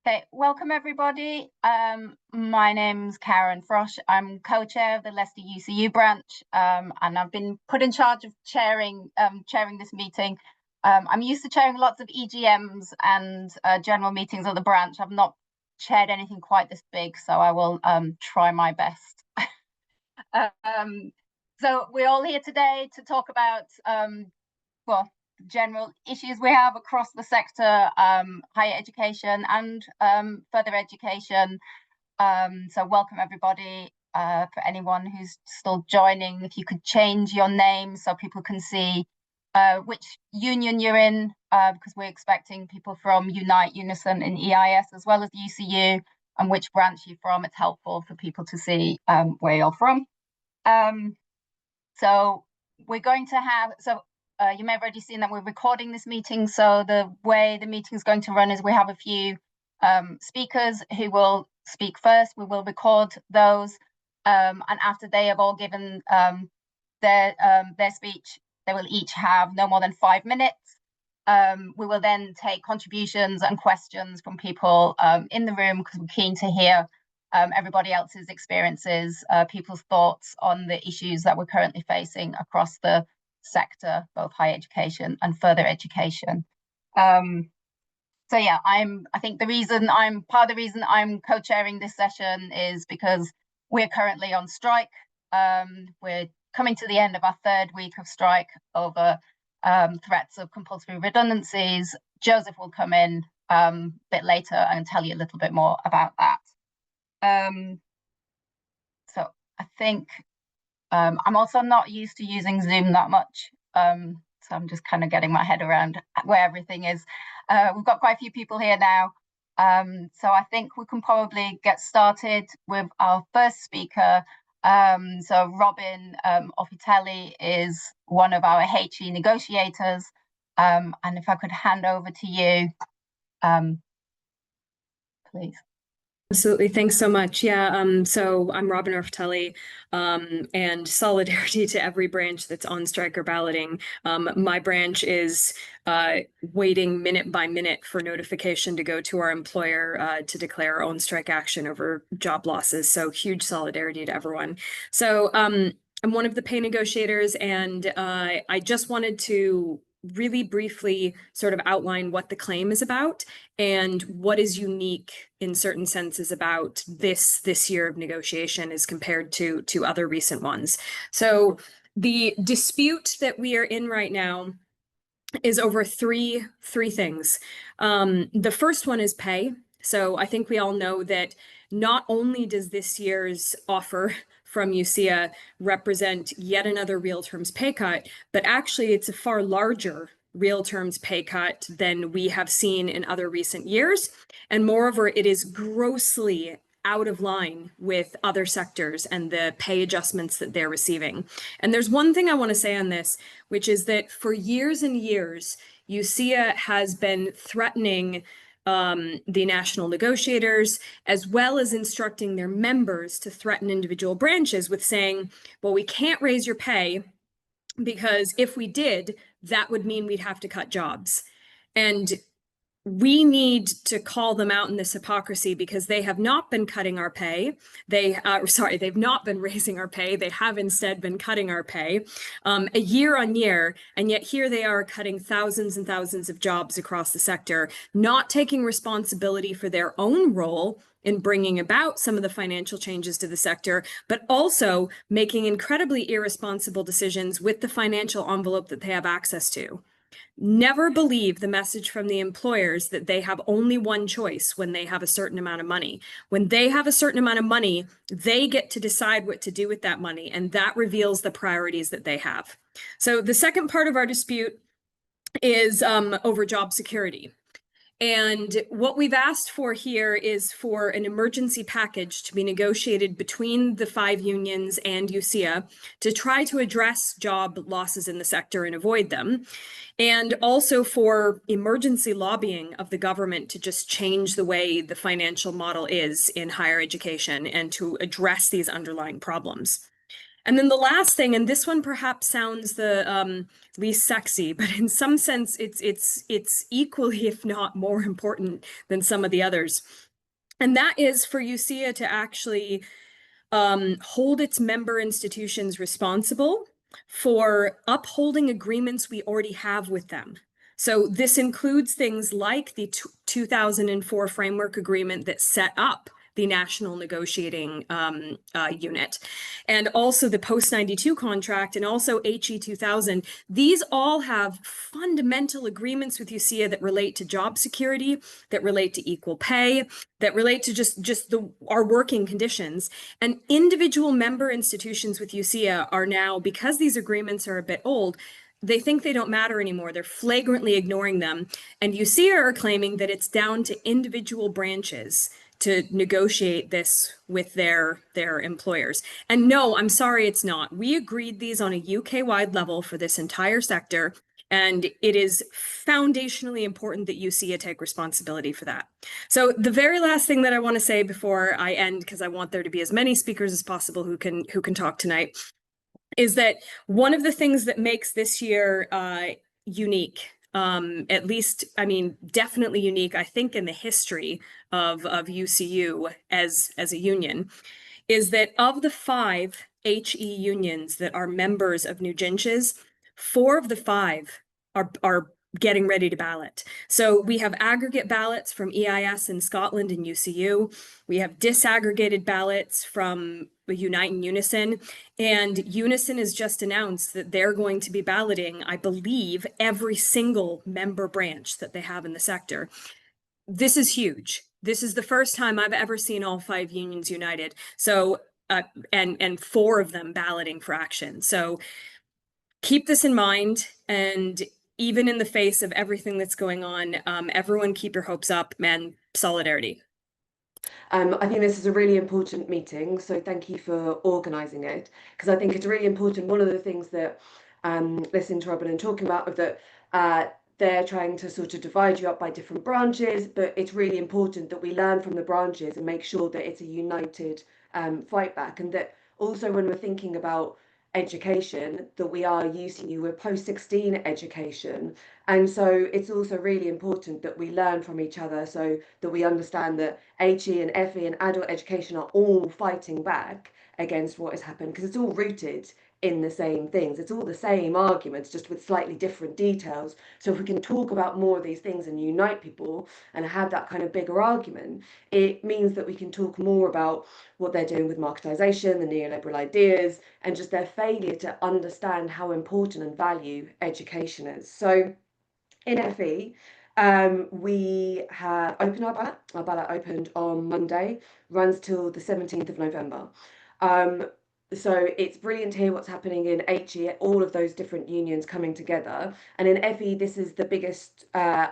Okay, welcome everybody. My name's Karen Frosch. I'm co-chair of the Leicester UCU branch, and I've been put in charge of chairing this meeting. I'm used to chairing lots of EGMs and general meetings of the branch. I've not chaired anything quite this big, so I will try my best. So we're all here today to talk about general issues we have across the sector, higher education and further education. So welcome everybody. For anyone who's still joining, if you could change your name so people can see which union you're in, because we're expecting people from Unite, UNISON and EIS, as well as the UCU, and which branch you're from. It's helpful for people to see where you're from. So we're going to have, you may have already seen that we're recording this meeting. So the way the meeting is going to run is we have a few speakers who will speak first. We will record those, and after they have all given their speech, they will each have no more than 5 minutes. We will then take contributions and questions from people in the room, because we're keen to hear everybody else's experiences, people's thoughts on the issues that we're currently facing across the sector, both higher education and further education. So yeah, I think part of the reason I'm co-chairing this session is because we're currently on strike. We're coming to the end of our 3rd week of strike over threats of compulsory redundancies. Joseph will come in a bit later and tell you a little bit more about that. So I think I'm also not used to using Zoom that much, so I'm just kind of getting my head around where everything is. We've got quite a few people here now, so I think we can probably get started with our first speaker. So Robyn Orfitelli is one of our HE negotiators, and if I could hand over to you, please. Absolutely. Thanks so much. Yeah. So I'm Robyn Orfitelli, and solidarity to every branch that's on strike or balloting. My branch is waiting minute by minute for notification to go to our employer to declare our own strike action over job losses. So huge solidarity to everyone. So I'm one of the pay negotiators, and I just wanted to really briefly sort of outline what the claim is about and what is unique in certain senses about this year of negotiation as compared to other recent ones. So the dispute that we are in right now is over three things. The first one is pay. So I think we all know that not only does this year's offer from UCU represent yet another real terms pay cut, but actually it's a far larger real terms pay cut than we have seen in other recent years. And moreover, it is grossly out of line with other sectors and the pay adjustments that they're receiving. And there's one thing I want to say on this, which is that for years and years, UCU has been threatening the national negotiators, as well as instructing their members to threaten individual branches with saying, well, we can't raise your pay because if we did, that would mean we'd have to cut jobs. And we need to call them out in this hypocrisy, because they have not been cutting our pay. They've not been raising our pay. They have instead been cutting our pay a year on year. And yet here they are cutting thousands and thousands of jobs across the sector, not taking responsibility for their own role in bringing about some of the financial changes to the sector, but also making incredibly irresponsible decisions with the financial envelope that they have access to. Never believe the message from the employers that they have only one choice when they have a certain amount of money. When they have a certain amount of money, they get to decide what to do with that money, and that reveals the priorities that they have. So the second part of our dispute is over job security. And what we've asked for here is for an emergency package to be negotiated between the 5 unions and UCU to try to address job losses in the sector and avoid them. And also for emergency lobbying of the government to just change the way the financial model is in higher education and to address these underlying problems. And then the last thing, and this one perhaps sounds the least sexy, but in some sense it's equally, if not more important than some of the others. And that is for UCIA to actually hold its member institutions responsible for upholding agreements we already have with them. So this includes things like the 2004 framework agreement that set up the national negotiating unit, and also the post-92 contract, and also HE 2000. These all have fundamental agreements with UCIA that relate to job security, that relate to equal pay, that relate to just our working conditions. And individual member institutions with UCIA are now, because these agreements are a bit old, they think they don't matter anymore. They're flagrantly ignoring them. And UCIA are claiming that it's down to individual branches to negotiate this with their employers. And no, I'm sorry, it's not. We agreed these on a UK-wide level for this entire sector, and it is foundationally important that UCIA take responsibility for that. So the very last thing that I want to say before I end, because I want there to be as many speakers as possible who can talk tonight, is that one of the things that makes this year unique, at least, I mean, definitely unique, I think, in the history of UCU as a union, is that of the 5 HE unions that are members of Nugentius, 4 of the 5 are getting ready to ballot. So we have aggregate ballots from EIS in Scotland and UCU. We have disaggregated ballots from Unite and UNISON. And UNISON has just announced that they're going to be balloting, I believe, every single member branch that they have in the sector. This is huge. This is the first time I've ever seen all 5 unions united. So, and 4 of them balloting for action. So keep this in mind, and even in the face of everything that's going on, everyone keep your hopes up, and solidarity. I think this is a really important meeting, so thank you for organising it, because I think it's really important. One of the things that listening to Robyn and talking about of that they're trying to sort of divide you up by different branches, but it's really important that we learn from the branches and make sure that it's a united fight back, and that also when we're thinking about education, that we are UCU, we're post-16 education, and so it's also really important that we learn from each other, so that we understand that HE and FE and adult education are all fighting back against what has happened, because it's all rooted in the same things. It's all the same arguments, just with slightly different details. So if we can talk about more of these things and unite people and have that kind of bigger argument, it means that we can talk more about what they're doing with marketisation, the neoliberal ideas, and just their failure to understand how important and value education is. So in FE, we have opened our ballot. Our ballot opened on Monday, runs till the 17th of November. So it's brilliant to hear what's happening in HE, all of those different unions coming together. And in FE, this is the biggest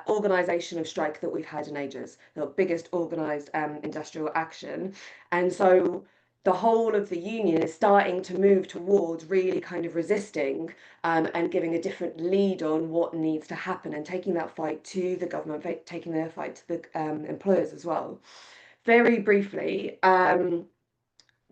organisation of strike that we've had in ages, the biggest organised industrial action. And so the whole of the union is starting to move towards really kind of resisting and giving a different lead on what needs to happen, and taking that fight to the government, taking their fight to the employers as well. Very briefly,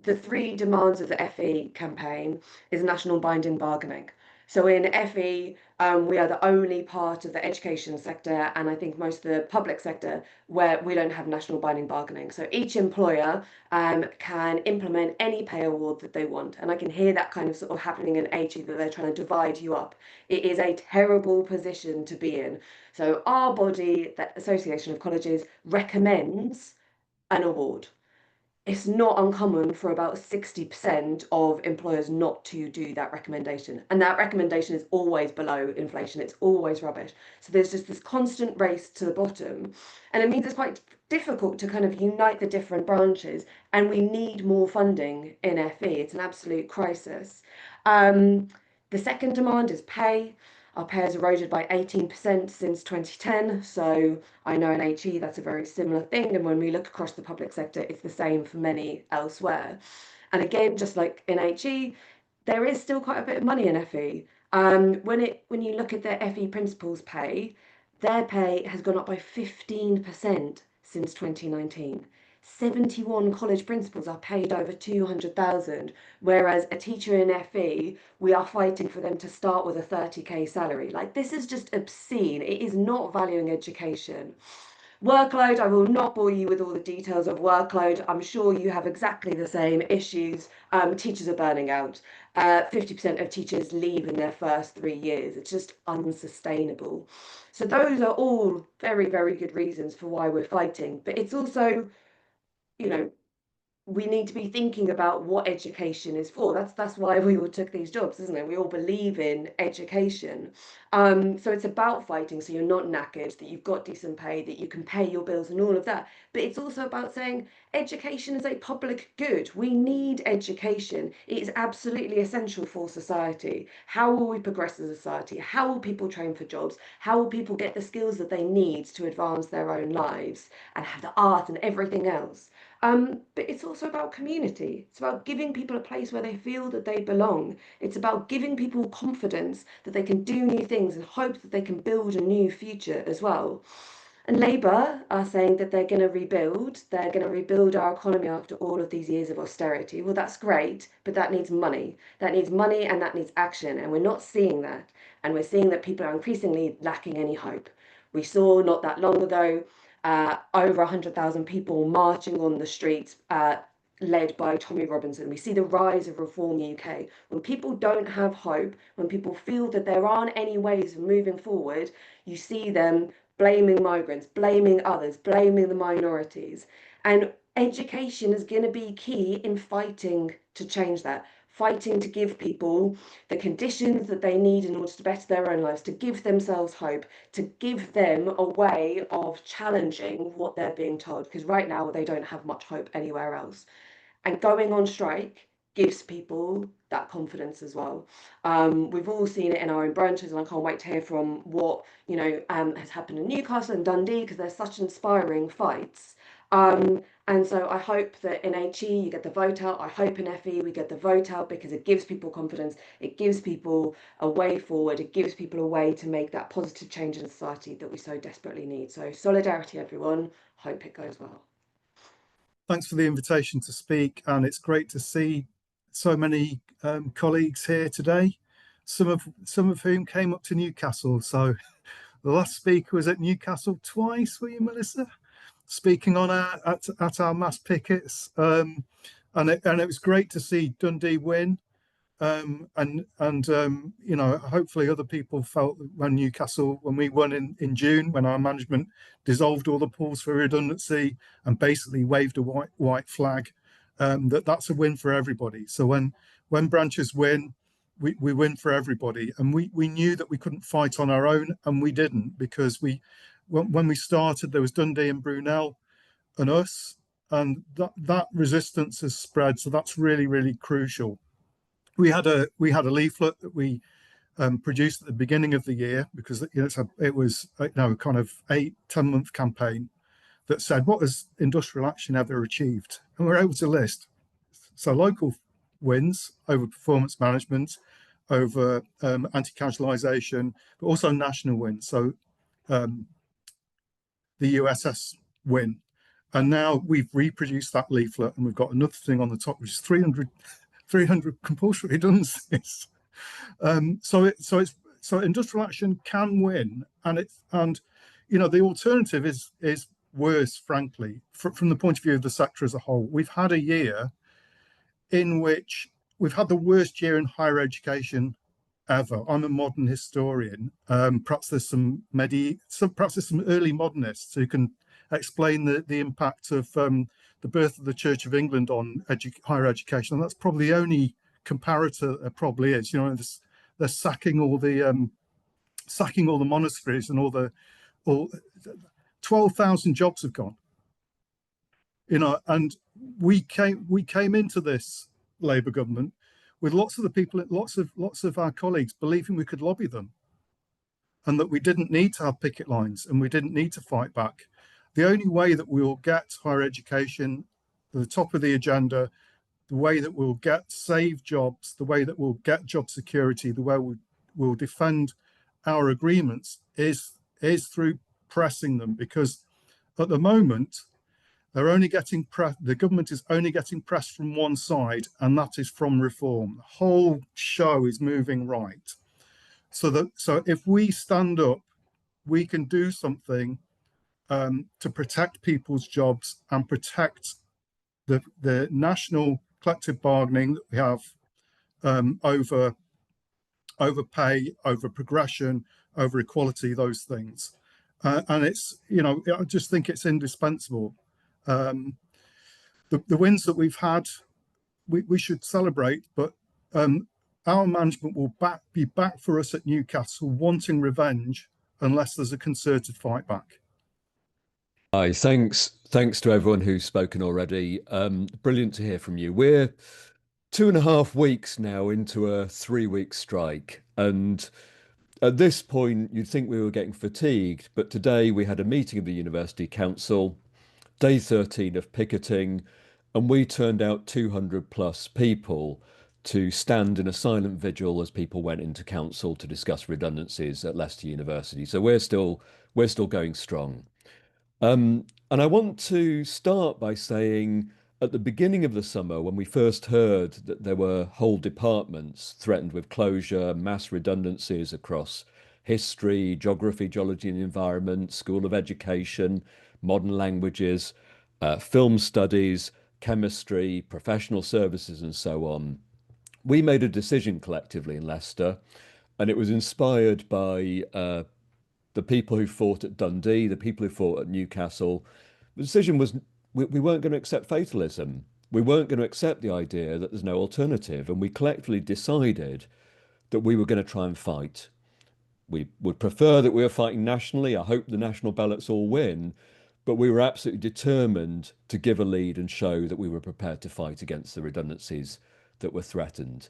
the 3 demands of the FE campaign is national binding bargaining. So in FE, we are the only part of the education sector, and I think most of the public sector, where we don't have national binding bargaining. So each employer can implement any pay award that they want. And I can hear that kind of sort of happening in HE, that they're trying to divide you up. It is a terrible position to be in. So our body, the Association of Colleges, recommends an award. It's not uncommon for about 60% of employers not to do that recommendation. And that recommendation is always below inflation. It's always rubbish. So there's just this constant race to the bottom. And it means it's quite difficult to kind of unite the different branches. And we need more funding in FE. It's an absolute crisis. The second demand is pay. Our pay has eroded by 18% since 2010. So I know in HE that's a very similar thing. And when we look across the public sector, it's the same for many elsewhere. And again, just like in HE, there is still quite a bit of money in FE. When you look at their FE principals' pay, their pay has gone up by 15% since 2019. 71 college principals are paid over 200,000, whereas a teacher in FE, we are fighting for them to start with a 30k salary. Like, this is just obscene. It is not valuing education. Workload, I will not bore you with all the details of workload. I'm sure you have exactly the same issues. Teachers are burning out. 50% of teachers leave in their first 3 years. It's just unsustainable. So those are all very, very good reasons for why we're fighting. But it's also, you know, we need to be thinking about what education is for. That's why we all took these jobs, isn't it? We all believe in education. So it's about fighting so you're not knackered, that you've got decent pay, that you can pay your bills and all of that. But it's also about saying education is a public good. We need education. It is absolutely essential for society. How will we progress as a society? How will people train for jobs? How will people get the skills that they need to advance their own lives and have the art and everything else? But it's also about community. It's about giving people a place where they feel that they belong. It's about giving people confidence that they can do new things and hope that they can build a new future as well. And Labour are saying that they're going to rebuild. They're going to rebuild our economy after all of these years of austerity. Well, that's great, but that needs money. That needs money and that needs action. And we're not seeing that. And we're seeing that people are increasingly lacking any hope. We saw not that long ago over 100,000 people marching on the streets, led by Tommy Robinson. We see the rise of Reform UK. When people don't have hope, when people feel that there aren't any ways of moving forward, you see them blaming migrants, blaming others, blaming the minorities. And education is going to be key in fighting to change that. Fighting to give people the conditions that they need in order to better their own lives, to give themselves hope, to give them a way of challenging what they're being told, because right now they don't have much hope anywhere else. And going on strike gives people that confidence as well. We've all seen it in our own branches, and I can't wait to hear from what has happened in Newcastle and Dundee, because they're such inspiring fights. And so I hope that in HE you get the vote out. I hope in FE we get the vote out, because it gives people confidence. It gives people a way forward. It gives people a way to make that positive change in society that we so desperately need. So solidarity, everyone. Hope it goes well. Thanks for the invitation to speak, and it's great to see so many colleagues here today, some of whom came up to Newcastle. So the last speaker was at Newcastle twice, were you, Melissa? Speaking on at our mass pickets, and it was great to see Dundee win, and hopefully other people felt when we won in June, when our management dissolved all the pools for redundancy and basically waved a white flag, that's a win for everybody. So when branches win, we win for everybody, and we knew that we couldn't fight on our own, and we didn't, because when we started, there was Dundee and Brunel and us, and that resistance has spread. So that's really, really crucial. We had a leaflet that we produced at the beginning of the year, because it was a kind of 8-10 month campaign that said, what has industrial action ever achieved? And we're able to list so local wins over performance management, over anti-casualisation, but also national wins. So the USS win. And now we've reproduced that leaflet, and we've got another thing on the top, which is 300 compulsory redundancies. So industrial action can win, and the alternative is worse, frankly, from the point of view of the sector as a whole. We've had a year in which we've had the worst year in higher education ever. I'm a modern historian. Perhaps there's some early modernists who can explain the impact of the birth of the Church of England on higher education, and that's probably the only comparator there probably is. They're sacking all the monasteries, and all 12,000 jobs have gone. And we came into this Labour government with lots of our colleagues believing we could lobby them, and that we didn't need to have picket lines and we didn't need to fight back. The only way that we will get higher education to the top of the agenda, the way that we'll get saved jobs, the way that we'll get job security, the way we'll defend our agreements is through pressing them. Because at the moment, They're only getting the government is only getting press from one side, and that is from reform. The whole show is moving right. So if we stand up, we can do something to protect people's jobs and protect the national collective bargaining that we have over pay, over progression, over equality, those things. And it's, I just think it's indispensable. The wins that we've had, we should celebrate, but our management will be back for us at Newcastle wanting revenge unless there's a concerted fight back. Hi, thanks to everyone who's spoken already. Brilliant to hear from you. We're 2.5 weeks now into a 3-week strike, and at this point you'd think we were getting fatigued, but today we had a meeting of the University Council, day 13 of picketing, and we turned out 200 plus people to stand in a silent vigil as people went into council to discuss redundancies at Leicester University. So we're still going strong. And I want to start by saying at the beginning of the summer, when we first heard that there were whole departments threatened with closure, mass redundancies across history, geography, geology and environment, School of Education, modern languages, film studies, chemistry, professional services and so on, we made a decision collectively in Leicester, and it was inspired by the people who fought at Dundee, the people who fought at Newcastle. The decision was we weren't going to accept fatalism. We weren't going to accept the idea that there's no alternative. And we collectively decided that we were going to try and fight. We would prefer that we were fighting nationally. I hope the national ballots all win. But we were absolutely determined to give a lead and show that we were prepared to fight against the redundancies that were threatened.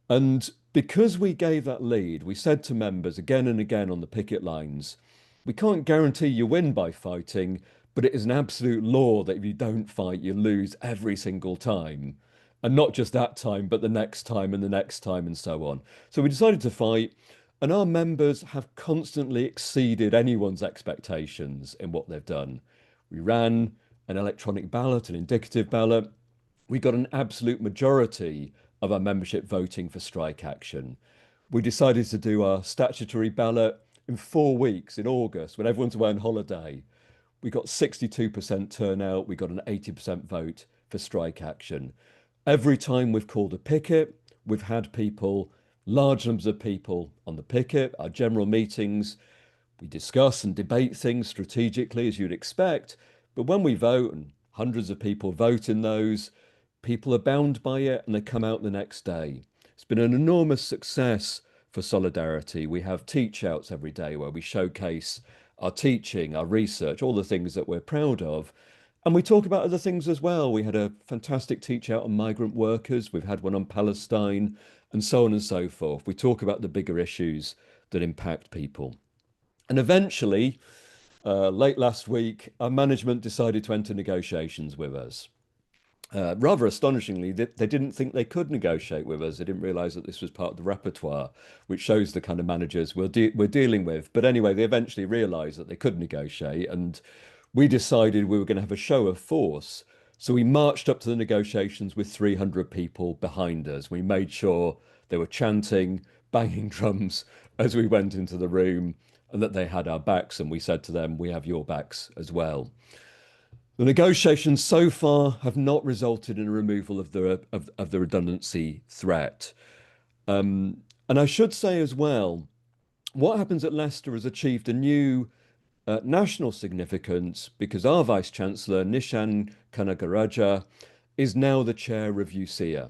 And because we gave that lead, we said to members again and again on the picket lines, we can't guarantee you win by fighting, but it is an absolute law that if you don't fight, you lose every single time. And not just that time, but the next time and the next time and so on. So we decided to fight, and our members have constantly exceeded anyone's expectations in what they've done. We ran an electronic ballot, an indicative ballot. We got an absolute majority of our membership voting for strike action. We decided to do our statutory ballot in 4 weeks in August when everyone's away on holiday. We got 62% turnout. We got an 80% vote for strike action. Every time we've called a picket, we've had people, large numbers of people on the picket, our general meetings. We discuss and debate things strategically, as you'd expect. But when we vote, and hundreds of people vote in those, people are bound by it and they come out the next day. It's been an enormous success for Solidarity. We have teach outs every day where we showcase our teaching, our research, all the things that we're proud of. And we talk about other things as well. We had a fantastic teach out on migrant workers. We've had one on Palestine and so on and so forth. We talk about the bigger issues that impact people. And eventually, late last week, our management decided to enter negotiations with us. Rather astonishingly, they didn't think they could negotiate with us. They didn't realise that this was part of the repertoire, which shows the kind of managers we're dealing with. But anyway, they eventually realised that they could negotiate, and we decided we were going to have a show of force. So we marched up to the negotiations with 300 people behind us. We made sure they were chanting, banging drums as we went into the room, and that they had our backs. And we said to them, we have your backs as well. The negotiations so far have not resulted in a removal of the redundancy threat. And I should say as well, what happens at Leicester has achieved a new national significance because our Vice-Chancellor, Nishan Kanagaraja, is now the chair of UCU.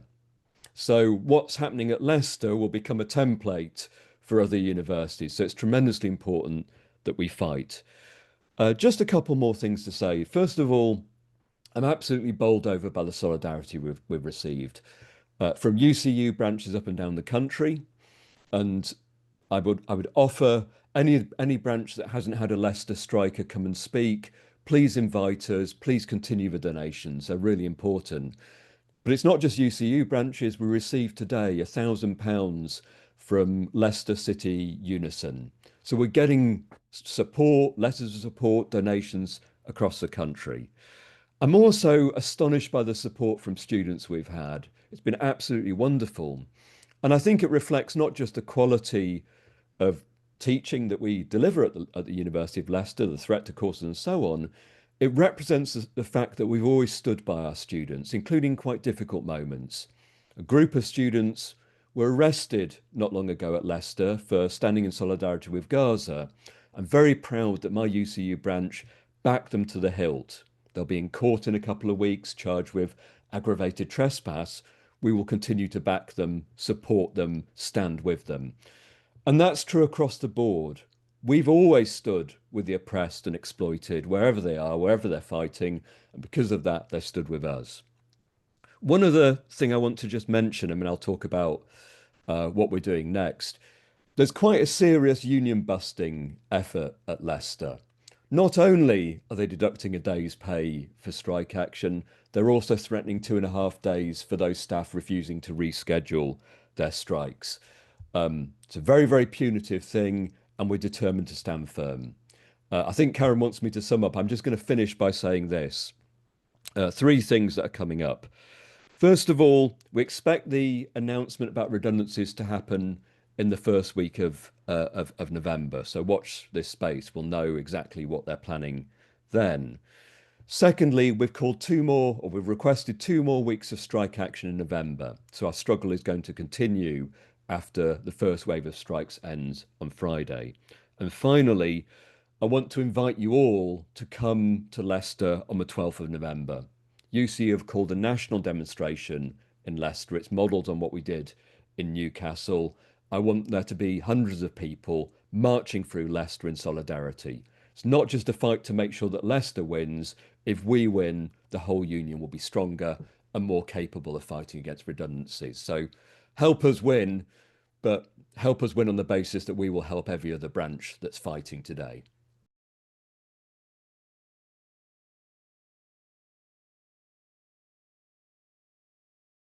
So what's happening at Leicester will become a template for other universities. So it's tremendously important that we fight. Just a couple more things to say. First of all, I'm absolutely bowled over by the solidarity we've received from UCU branches up and down the country. And I would offer any branch that hasn't had a Leicester striker come and speak, please invite us, please continue the donations. They're really important. But it's not just UCU branches. We received today £1,000 from Leicester City UNISON. So we're getting support, letters of support, donations across the country. I'm also astonished by the support from students we've had. It's been absolutely wonderful. And I think it reflects not just the quality of teaching that we deliver at the University of Leicester, the threat to courses and so on. It represents the fact that we've always stood by our students, including quite difficult moments. A group of students were arrested not long ago at Leicester for standing in solidarity with Gaza. I'm very proud that my UCU branch backed them to the hilt. They'll be in court in a couple of weeks, charged with aggravated trespass. We will continue to back them, support them, stand with them. And that's true across the board. We've always stood with the oppressed and exploited, wherever they are, wherever they're fighting. And because of that, they stood with us. One other thing I want to just mention, I mean, I'll talk about what we're doing next. There's quite a serious union busting effort at Leicester. Not only are they deducting a day's pay for strike action, they're also threatening 2.5 days for those staff refusing to reschedule their strikes. It's a very, very punitive thing, and we're determined to stand firm. I think Karen wants me to sum up. I'm just going to finish by saying this. 3 things that are coming up. First of all, we expect the announcement about redundancies to happen in the first week of November. So watch this space. We'll know exactly what they're planning then. Secondly, we've requested 2 more weeks of strike action in November. So our struggle is going to continue after the first wave of strikes ends on Friday. And finally, I want to invite you all to come to Leicester on the 12th of November. UCU have called a national demonstration in Leicester. It's modelled on what we did in Newcastle. I want there to be hundreds of people marching through Leicester in solidarity. It's not just a fight to make sure that Leicester wins. If we win, the whole union will be stronger and more capable of fighting against redundancies. So help us win, but help us win on the basis that we will help every other branch that's fighting today.